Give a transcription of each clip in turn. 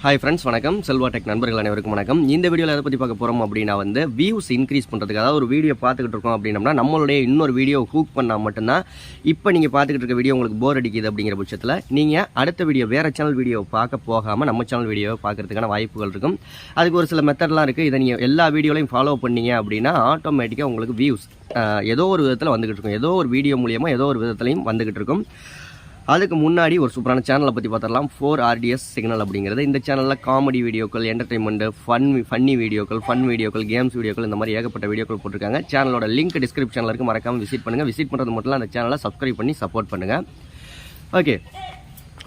Hi friends, வணக்கம். Selva tech நண்பர்கள் அனைவருக்கும் வணக்கம். இந்த வீடியோவில் எதை பற்றி பார்க்க போகிறோம் அப்படின்னா வியூஸ் இன்க்ரீஸ் பண்ணுறதுக்கு, அதாவது ஒரு வீடியோ பார்த்துக்கிட்டு இருக்கோம் அப்படின்னம்னா நம்மளுடைய இன்னொரு வீடியோ ஹூக் பண்ணால் மட்டும்தான் இப்போ நீங்கள் பார்த்துக்கிட்டு இருக்க வீடியோ உங்களுக்கு போர் அடிக்குது அப்படிங்கிற பட்சத்தில் நீங்கள் அடுத்த வீடியோ வேறு சேனல் வீடியோ பார்க்க போகாமல் நம்ம சேனல் வீடியோ பார்க்கறதுக்கான வாய்ப்புகள் இருக்கும். அதுக்கு ஒரு சில மெத்தட்லாம் இருக்குது. இதை நீங்கள் எல்லா வீடியோலையும் ஃபாலோ பண்ணீங்க அப்படின்னா ஆட்டோமேட்டிக்காக உங்களுக்கு வியூஸ் ஏதோ ஒரு விதத்தில் வந்துக்கிட்டு இருக்கும். ஏதோ ஒரு வீடியோ மூலியமாக ஏதோ ஒரு விதத்துலையும் வந்துக்கிட்டு இருக்கும். அதுக்கு முன்னாடி ஒரு சூப்பரான சேனலை பற்றி பார்த்துடலாம். 4RDS சிக்னல் அப்படிங்கிறது. இந்த சேனலில் காமெடி வீடியோக்கள், என்டர்டைன்மெண்ட், ஃபன்னி வீடியோக்கள், கேம்ஸ் வீடியோக்கள், இந்த மாதிரி ஏகப்பட்ட வீடியோக்கள் போட்டிருக்காங்க. சேனலோட லிங்க் டிஸ்கிரிப்ஷனில் இருக்குது, மறக்காமல் விசிட் பண்ணுங்கள். விசிட் பண்ணுறது மட்டும் அந்த சேனலை சப்ஸ்கிரைப் பண்ணி சப்போர்ட் பண்ணுங்கள். ஓகே,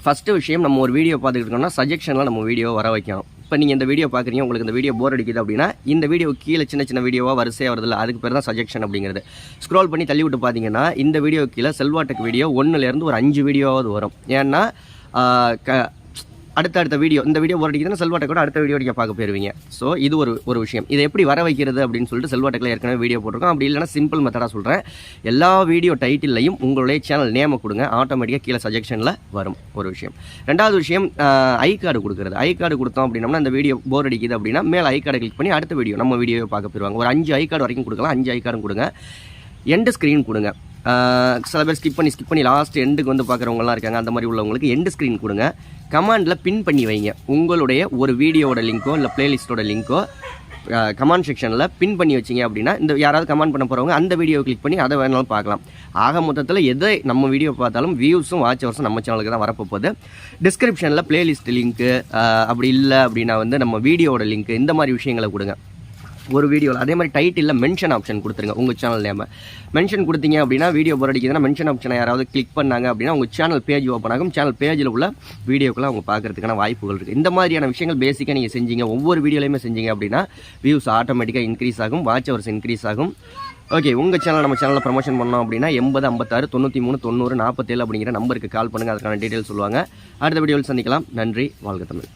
ஃபஸ்ட்டு விஷயம், நம்ம ஒரு வீடியோ பார்த்துக்கிட்டு இருக்கோம்னா சஜெக்ஷனில் நம்ம வீடியோ வர வைக்கணும். இப்போ நீங்கள் இந்த வீடியோ பார்க்குறீங்க, உங்களுக்கு இந்த வீடியோ போர் அடிக்குது அப்படின்னா இந்த வீடியோ கீழே சின்ன வீடியோவாக வரிசையாக வருதில்ல, அதுக்கு பேர் தான் சஜெக்ஷன் அப்படிங்கிறது. ஸ்க்ரோல் பண்ணி தள்ளி விட்டு பார்த்தீங்கன்னா இந்த வீடியோ கீழே செல்வா டெக் வீடியோ 1லேருந்து ஒரு 5 வீடியோவாவது வரும். ஏன்னா அடுத்த வீடியோ, இந்த வீடியோ போர் அடிக்குதுன்னா செல்வா டெக்கோட அடுத்த வீடியோ நீங்கள் பார்க்க போயிருவீங்க. ஸோ இது ஒரு விஷயம். இதை எப்படி வர வைக்கிறது அப்படின்னு சொல்லிட்டு செல்வா டெக்கில் ஏற்கனவே வீடியோ போட்டிருக்கோம். அப்படி இல்லைனா சிம்பிள் மெத்தடாக சொல்கிறேன். எல்லா வீடியோ டைட்டிலையும் உங்களுடைய சேனல் நேமை கொடுங்க, ஆட்டோமேட்டிக்காக கீழே சஜெக்ஷனில் வரும். ஒரு விஷயம். ரெண்டாவது விஷயம், ஐ கார்டு கொடுக்குறது. ஐ கார்டு கொடுத்தோம் அப்படின்னா இந்த வீடியோ போர் அடிக்குது அப்படின்னா மேலே ஐ கார்டை கிளிக் பண்ணி அடுத்த வீடியோ நம்ம வீடியோ பார்க்க போயிருவாங்க. ஒரு 5 ஐ கார்டு வரைக்கும் கொடுக்கலாம். 5 ஐ கார்டும் கொடுங்க. எண்டு ஸ்க்ரீன் கொடுங்க. சில பேர் ஸ்கிப் பண்ணி லாஸ்ட் எண்டுக்கு வந்து பார்க்குறவங்கலாம் இருக்காங்க. அந்த மாதிரி உள்ளவங்களுக்கு எண்டு ஸ்க்ரீன் கொடுங்க. கமாண்டில் பின் பண்ணி வைங்க. உங்களுடைய ஒரு வீடியோவோட லிங்க்கோ இல்லை பிளேலிஸ்ட்டோட லிங்க்கோ கமெண்ட் செக்ஷனில் பின் பண்ணி வச்சிங்க அப்படின்னா இந்த யாராவது கமெண்ட் பண்ண போகிறவங்க அந்த வீடியோ கிளிக் பண்ணி அதை வேணாலும் பார்க்கலாம். ஆக மொத்தத்தில் எதை நம்ம வீடியோ பார்த்தாலும் வியூஸும் வாட்ச் ஹவர்ஸும் நம்ம சேனலுக்கு தான் வரப்போகுது. டிஸ்கிரிப்ஷனில் பிளேலிஸ்ட் லிங்க்கு, அப்படி இல்லை அப்படின்னா நம்ம வீடியோவோட லிங்க்கு, இந்த மாதிரி விஷயங்களை கொடுங்க ஒரு வீடியோவில். அதே மாதிரி டைட்டிலில் மென்ஷன் ஆப்ஷன் கொடுத்துருங்க. உங்கள் சேனல் நேம் மென்ஷன் கொடுத்தீங்க அப்படின்னா வீடியோ போர் அடிக்குதுன்னா மென்ஷன் ஆப்ஷனை யாராவது கிளிக் பண்ணாங்க அப்படின்னா உங்கள் சேனல் பேஜ் ஓப்பன் ஆகும். சேனல் பேஜில் உள்ள வீடியோக்கெல்லாம் அவங்க பார்க்கறதுக்கான வாய்ப்புகள் இருக்குது. இந்த மாதிரியான விஷயங்கள் பேசிக்காக நீங்கள் செஞ்சீங்க, ஒவ்வொரு வீடியோலையுமே செஞ்சீங்க அப்படின்னா வியூஸ் ஆட்டோமேட்டிக்காக இன்க்ரீஸ் ஆகும், வாட்ச் ஹவர்ஸ் இன்க்ரீஸ் ஆகும். ஓகே, உங்கள் சேனல் நம்ம சேனலில் ப்ரமோஷன் பண்ணோம் அப்படின்னா 80 56 93 90 47 அப்படிங்கிற நம்பருக்கு கால் பண்ணுங்கள். அதுக்கான டீட்டெயில் சொல்லுவாங்க. அடுத்த வீடியோவில் சந்திக்கலாம். நன்றி. வாழ்க தமிழ்.